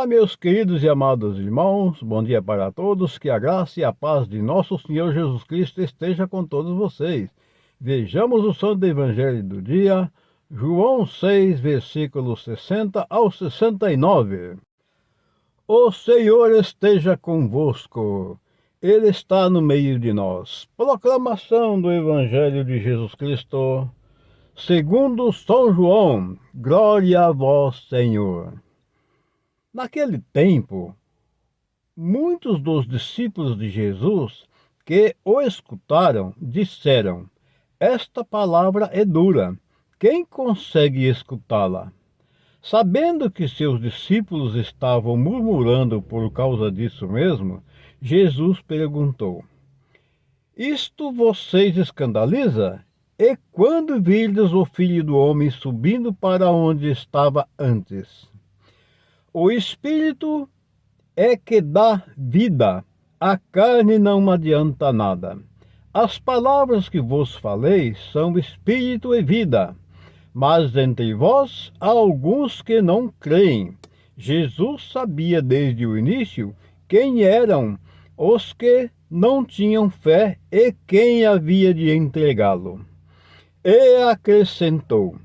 Olá, meus queridos e amados irmãos, bom dia para todos, que a graça e a paz de nosso Senhor Jesus Cristo esteja com todos vocês. Vejamos o Santo Evangelho do dia, João 6, versículos 60 ao 69. O Senhor esteja convosco, Ele está no meio de nós. Proclamação do Evangelho de Jesus Cristo, segundo São João, glória a vós, Senhor. Naquele tempo, muitos dos discípulos de Jesus que o escutaram disseram: esta palavra é dura, quem consegue escutá-la? Sabendo que seus discípulos estavam murmurando por causa disso mesmo, Jesus perguntou: isto vocês escandaliza? E quando virdes o Filho do Homem subindo para onde estava antes? O Espírito é que dá vida, a carne não adianta nada. As palavras que vos falei são espírito e vida, mas entre vós há alguns que não creem. Jesus sabia desde o início quem eram os que não tinham fé e quem havia de entregá-lo. E acrescentou: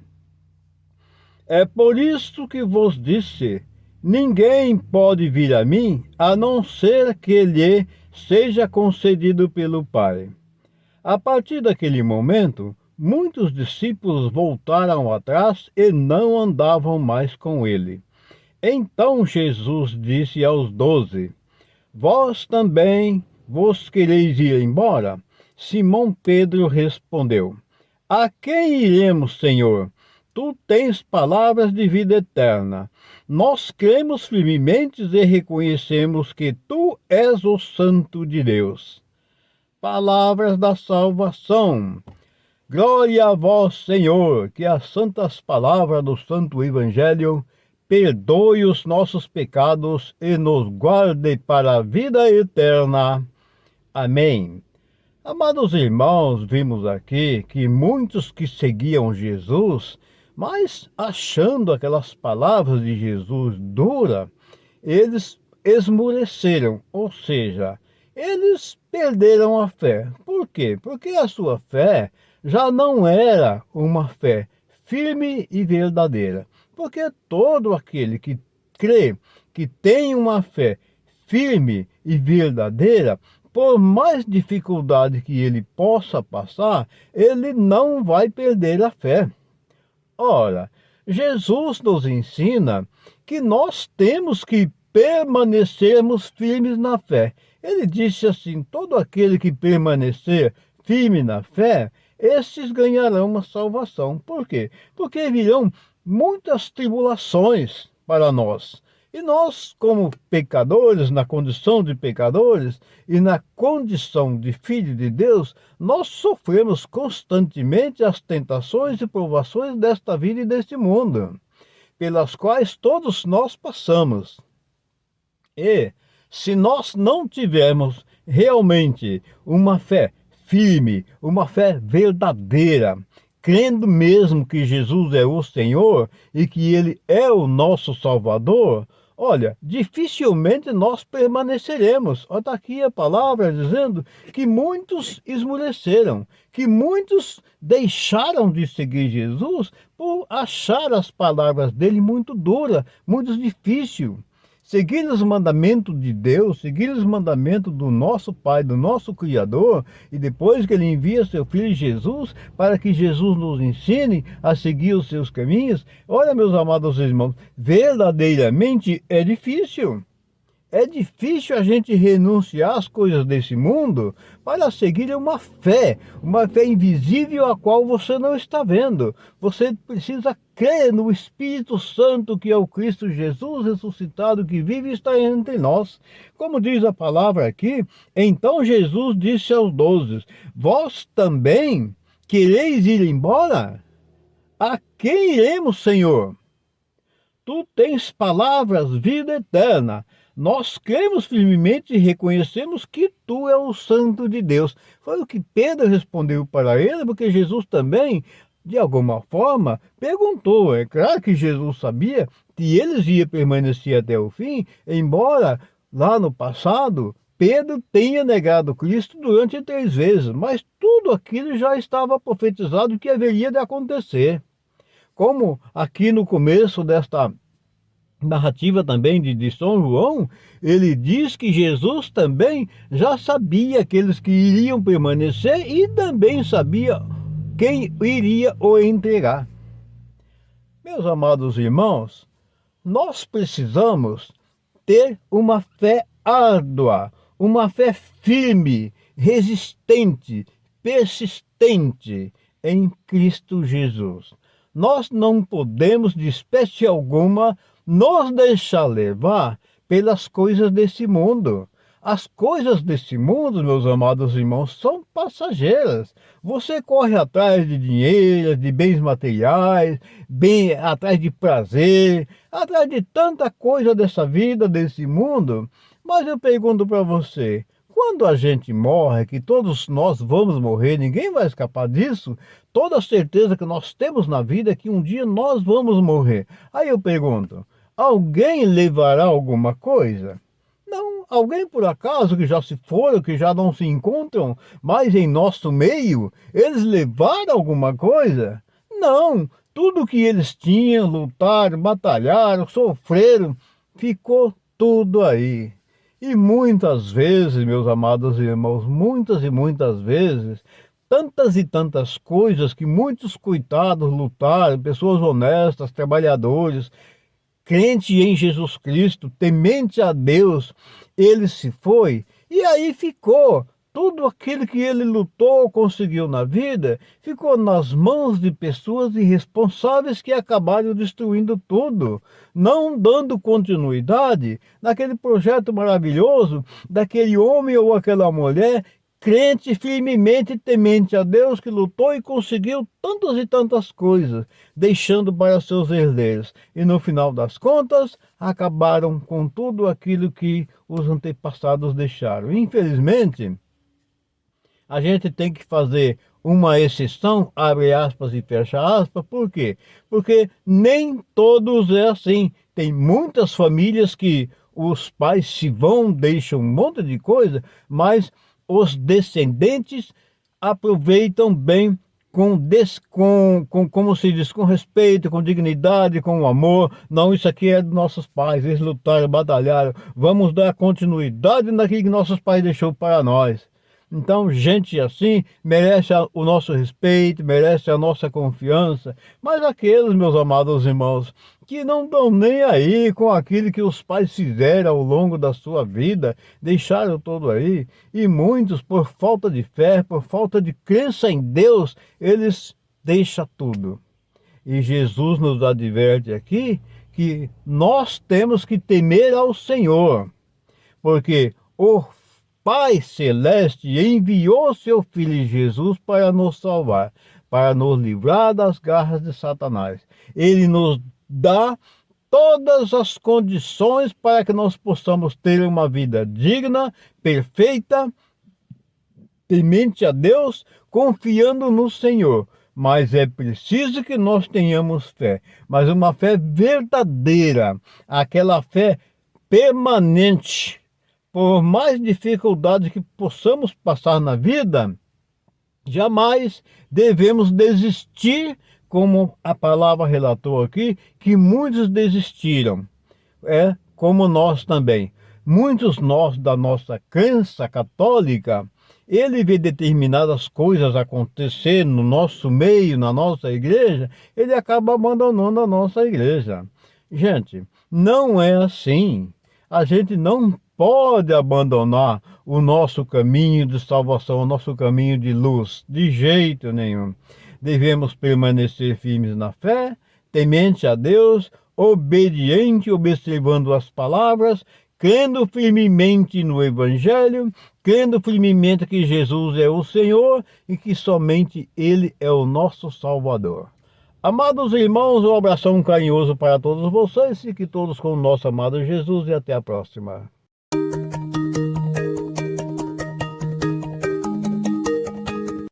é por isso que vos disse: ninguém pode vir a mim, a não ser que lhe seja concedido pelo Pai. A partir daquele momento, muitos discípulos voltaram atrás e não andavam mais com ele. Então Jesus disse aos 12: vós também vos quereis ir embora? Simão Pedro respondeu: a quem iremos, Senhor? Tu tens palavras de vida eterna. Nós cremos firmemente e reconhecemos que Tu és o Santo de Deus. Palavras da salvação. Glória a vós, Senhor, que as santas palavras do Santo Evangelho perdoe os nossos pecados e nos guarde para a vida eterna. Amém. Amados irmãos, vimos aqui que muitos que seguiam Jesus, mas achando aquelas palavras de Jesus duras, eles esmoreceram, ou seja, eles perderam a fé. Por quê? Porque a sua fé já não era uma fé firme e verdadeira. Porque todo aquele que crê, que tem uma fé firme e verdadeira, por mais dificuldade que ele possa passar, ele não vai perder a fé. Ora, Jesus nos ensina que nós temos que permanecermos firmes na fé. Ele disse assim: todo aquele que permanecer firme na fé, esses ganharão uma salvação. Por quê? Porque virão muitas tribulações para nós. E nós, como pecadores, na condição de pecadores e na condição de filho de Deus, nós sofremos constantemente as tentações e provações desta vida e deste mundo, pelas quais todos nós passamos. E se nós não tivermos realmente uma fé firme, uma fé verdadeira, crendo mesmo que Jesus é o Senhor e que Ele é o nosso Salvador, olha, dificilmente nós permaneceremos. Olha, está aqui a palavra dizendo que muitos esmoreceram, que muitos deixaram de seguir Jesus por achar as palavras dele muito duras, muito difíceis. Seguir os mandamentos de Deus, seguir os mandamentos do nosso Pai, do nosso Criador, e depois que Ele envia seu Filho Jesus, para que Jesus nos ensine a seguir os seus caminhos, olha, meus amados irmãos, verdadeiramente é difícil. É difícil a gente renunciar às coisas desse mundo para seguir uma fé invisível a qual você não está vendo. Você precisa crer no Espírito Santo, que é o Cristo Jesus ressuscitado, que vive e está entre nós. Como diz a palavra aqui, então Jesus disse aos 12, vós também quereis ir embora? A quem iremos, Senhor? Tu tens palavras, vida eterna. Nós cremos firmemente e reconhecemos que tu és o Santo de Deus. Foi o que Pedro respondeu para ele, porque Jesus também, de alguma forma, perguntou. É claro que Jesus sabia e eles iam permanecer até o fim, embora lá no passado Pedro tenha negado Cristo durante 3 vezes, mas tudo aquilo já estava profetizado que haveria de acontecer. Como aqui no começo desta narrativa também de São João, ele diz que Jesus também já sabia aqueles que iriam permanecer e também sabia quem iria o entregar. Meus amados irmãos, nós precisamos ter uma fé árdua, uma fé firme, resistente, persistente em Cristo Jesus. Nós não podemos, de espécie alguma, nos deixar levar pelas coisas desse mundo. As coisas desse mundo, meus amados irmãos, são passageiras. Você corre atrás de dinheiro, de bens materiais, bem atrás de prazer, atrás de tanta coisa dessa vida, desse mundo. Mas eu pergunto para você, quando a gente morre, que todos nós vamos morrer, ninguém vai escapar disso, toda a certeza que nós temos na vida é que um dia nós vamos morrer. Aí eu pergunto, alguém levará alguma coisa? Não, alguém por acaso que já se foram, que já não se encontram mais em nosso meio, eles levaram alguma coisa? Não, tudo que eles tinham, lutaram, batalharam, sofreram, ficou tudo aí. E muitas vezes, meus amados irmãos, muitas e muitas vezes, tantas e tantas coisas que muitos coitados lutaram, pessoas honestas, trabalhadores, crente em Jesus Cristo, temente a Deus, ele se foi e aí ficou. Tudo aquilo que ele lutou, conseguiu na vida, ficou nas mãos de pessoas irresponsáveis que acabaram destruindo tudo, não dando continuidade naquele projeto maravilhoso daquele homem ou aquela mulher crente firmemente temente a Deus, que lutou e conseguiu tantas e tantas coisas, deixando para seus herdeiros. E no final das contas, acabaram com tudo aquilo que os antepassados deixaram. Infelizmente, a gente tem que fazer uma exceção, abre aspas e fecha aspas, por quê? Porque nem todos é assim. Tem muitas famílias que os pais se vão, deixam um monte de coisa, mas os descendentes aproveitam bem como se diz, com respeito, com dignidade, com amor. Não, isso aqui é dos nossos pais, eles lutaram, batalharam, vamos dar continuidade naquilo que nossos pais deixou para nós. Então, gente assim merece o nosso respeito, merece a nossa confiança, mas aqueles, meus amados irmãos, que não estão nem aí com aquilo que os pais fizeram ao longo da sua vida, deixaram tudo aí, e muitos, por falta de fé, por falta de crença em Deus, eles deixam tudo. E Jesus nos adverte aqui que nós temos que temer ao Senhor, porque o Pai Celeste enviou seu Filho Jesus para nos salvar, para nos livrar das garras de Satanás. Ele nos dá todas as condições para que nós possamos ter uma vida digna, perfeita, temente a Deus, confiando no Senhor. Mas é preciso que nós tenhamos fé, mas uma fé verdadeira, aquela fé permanente. Por mais dificuldades que possamos passar na vida, jamais devemos desistir, como a palavra relatou aqui, que muitos desistiram. É como nós também. Muitos nós da nossa crença católica, ele vê determinadas coisas acontecer no nosso meio, na nossa igreja, ele acaba abandonando a nossa igreja. Gente, não é assim. A gente não pode abandonar o nosso caminho de salvação, o nosso caminho de luz, de jeito nenhum. Devemos permanecer firmes na fé, temente a Deus, obediente, observando as palavras, crendo firmemente no Evangelho, crendo firmemente que Jesus é o Senhor e que somente Ele é o nosso Salvador. Amados irmãos, um abração carinhoso para todos vocês, fiquem todos com o nosso amado Jesus e até a próxima.